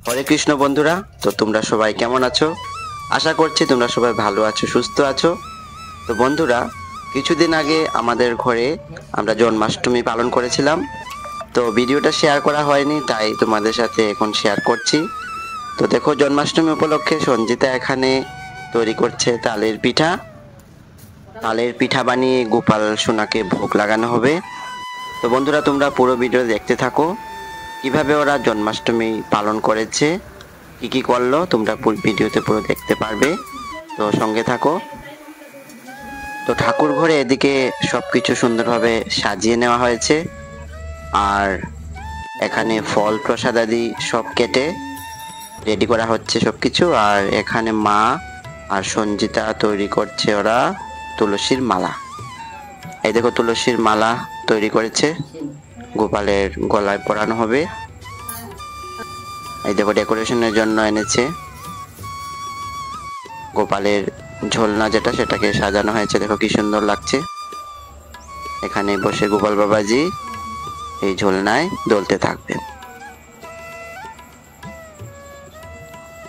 হরে কৃষ্ণ বন্ধুরা, তো তোমরা সবাই কেমন আছো? আশা করছি তোমরা সবাই ভালো আছো, সুস্থ আছো। তো বন্ধুরা, কিছুদিন আগে আমাদের ঘরে আমরা জন্মাষ্টমী পালন করেছিলাম। তো ভিডিওটা শেয়ার করা হয়নি, তাই তোমাদের সাথে এখন শেয়ার করছি। তো দেখো, জন্মাষ্টমী উপলক্ষে সঞ্জিতা এখানে তৈরি করছে তালের পিঠা। তালের পিঠা বানিয়ে গোপাল সোনাকে ভোগ লাগানো হবে। তো বন্ধুরা, তোমরা পুরো ভিডিও দেখতে থাকো, কিভাবে ওরা জন্মাষ্টমী পালন করেছে, কি করলো, তোমরা ভিডিওতে পুরো দেখতে পারবে। তো সঙ্গে থাকো। তো ঠাকুর ঘরে এদিকে সবকিছু সুন্দরভাবে সাজিয়ে নেওয়া হয়েছে, আর এখানে ফল প্রসাদাদি সব কেটে রেডি করা হচ্ছে সবকিছু। আর এখানে মা আর সঞ্জিতা তৈরি করছে ওরা তুলসীর মালা। এই দেখো, তুলসীর মালা তৈরি করেছে, গোপালের গলায় পরানো হবে। এই দেখো, ডেকোরেশনের জন্য এনেছে গোপালের ঝোলনা, সেটাকে সাজানো হয়েছে। দেখো কি সুন্দর লাগছে। এখানে বসে গোপাল বাবাজি এই ঝোলনায় দোলতে থাকবেন।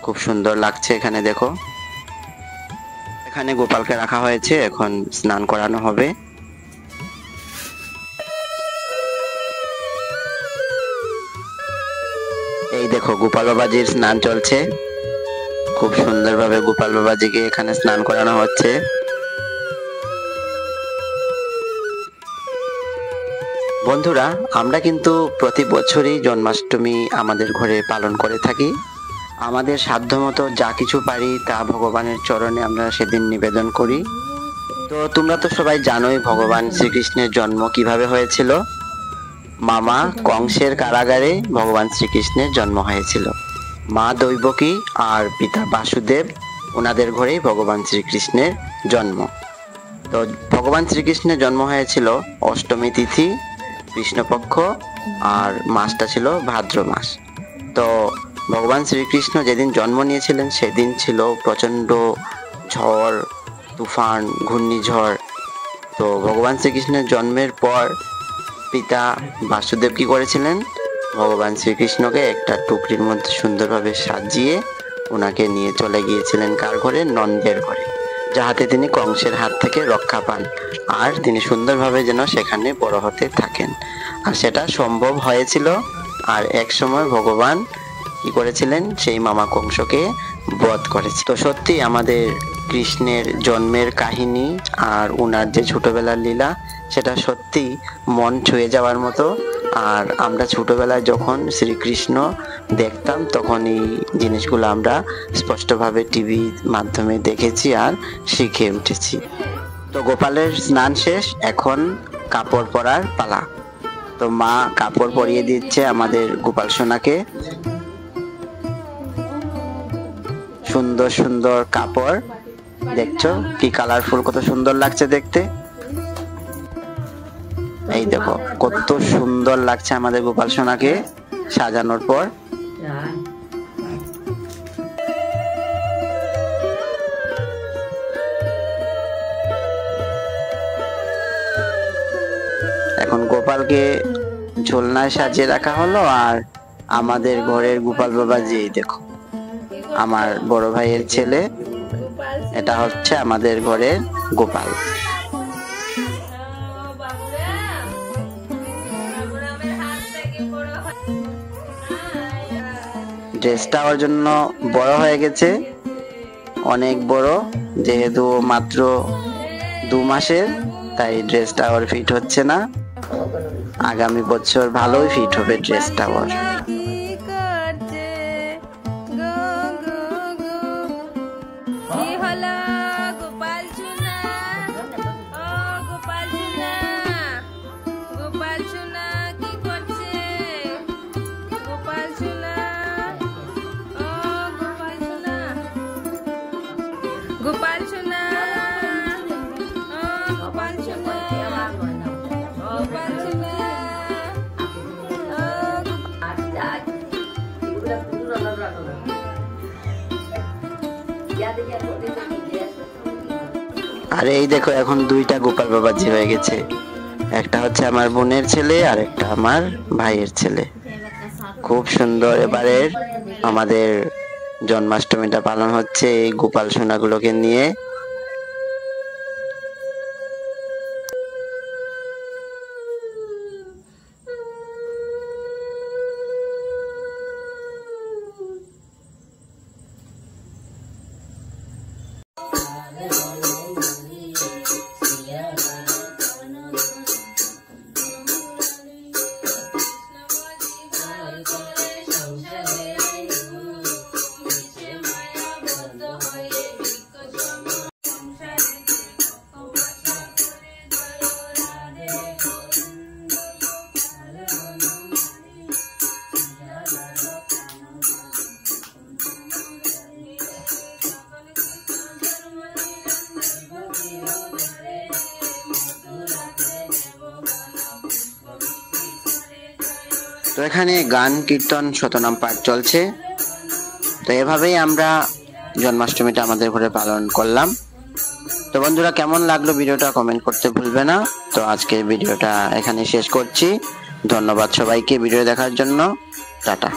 খুব সুন্দর লাগছে। এখানে দেখো, এখানে গোপালকে রাখা হয়েছে, এখন স্নান করানো হবে। এই দেখো, গোপাল বাবাজির স্নান চলছে। খুব সুন্দরভাবে গোপাল বাবাজিকে এখানে স্নান করানো হচ্ছে। বন্ধুরা, আমরা কিন্তু প্রতি বছরই জন্মাষ্টমী আমাদের ঘরে পালন করে থাকি। আমাদের সাধ্যমতো যা কিছু পারি তা ভগবানের চরণে আমরা সেদিন নিবেদন করি। তো তোমরা তো সবাই জানোই ভগবান শ্রীকৃষ্ণের জন্ম কিভাবে হয়েছিল। মামা কংসের কারাগারে ভগবান শ্রীকৃষ্ণের জন্ম হয়েছিল। মা দৈবকী আর পিতা বাসুদেব, ওনাদের ঘরেই ভগবান শ্রীকৃষ্ণের জন্ম। তো ভগবান শ্রীকৃষ্ণের জন্ম হয়েছিল অষ্টমী তিথি, কৃষ্ণপক্ষ, আর মাসটা ছিল ভাদ্র মাস। তো ভগবান শ্রীকৃষ্ণ যেদিন জন্ম নিয়েছিলেন সেদিন ছিল প্রচণ্ড ঝড়, তুফান, ঘূর্ণিঝড়। তো ভগবান শ্রীকৃষ্ণের জন্মের পর পিতা বাসুদেব কি করেছিলেন, ভগবান শ্রীকৃষ্ণকে একটা টুকরির মধ্যে সুন্দরভাবে সাজিয়ে ওনাকে নিয়ে চলে গিয়েছিলেন কার ঘরে? নন্দের ঘরে, যাহাতে তিনি কংসের হাত থেকে রক্ষা পান আর তিনি সুন্দরভাবে যেন সেখানে বড় হতে থাকেন। আর সেটা সম্ভব হয়েছিল। আর এক সময় ভগবান কি করেছিলেন, সেই মামা কংসকে বধ করেছে। তো সত্যি আমাদের কৃষ্ণের জন্মের কাহিনী আর ওনার যে ছোটবেলার লীলা, সেটা সত্যি মন ছুঁয়ে যাওয়ার মতো। আর আমরা ছোটবেলায় যখন শ্রীকৃষ্ণ দেখতাম তখন এই জিনিসগুলো আমরা স্পষ্টভাবে টিভির মাধ্যমে দেখেছি আর শিখে উঠেছি। তো গোপালের স্নান শেষ, এখন কাপড় পরার পালা। তো মা কাপড় পরিয়ে দিচ্ছে আমাদের গোপাল সোনাকে। সুন্দর সুন্দর কাপড়, দেখছো কি কালারফুল, কত সুন্দর লাগছে দেখতে। এই দেখো কত সুন্দর লাগছে আমাদের গোপাল সোনাকে সাজানোর পর। এখন গোপালকে ঝোলনায় সাজিয়ে রাখা হলো। আর আমাদের ঘরের গোপাল বাবাজি, দেখো আমার বড় ভাইয়ের ছেলে, এটা হচ্ছে আমাদের ঘরের গোপাল। ড্রেসটা ওর জন্য বড় হয়ে গেছে, অনেক বড়, যেহেতু মাত্র 2 মাসের, তাই ড্রেসটা ওর ফিট হচ্ছে না। আগামী বছর ভালোই ফিট হবে ড্রেসটা ওর। আরে এই দেখো, এখন 2টা গোপাল বাবাজি হয়ে গেছে। একটা হচ্ছে আমার বোনের ছেলে আর একটা আমার ভাইয়ের ছেলে। খুব সুন্দর। এবারের আমাদের জন্মাষ্টমীটা পালন হচ্ছে এই গোপাল সোনাগুলোকে নিয়ে। তো এখানে গান কীর্তন শতনাম পাঠ চলছে। তো এভাবেই আমরা জন্মাষ্টমীটা আমাদের ঘরে পালন করলাম। তো বন্ধুরা, কেমন লাগলো ভিডিওটা কমেন্ট করতে ভুলবে না। তো আজকে ভিডিওটা এখানে শেষ করছি। ধন্যবাদ সবাইকে ভিডিও দেখার জন্য। টাটা।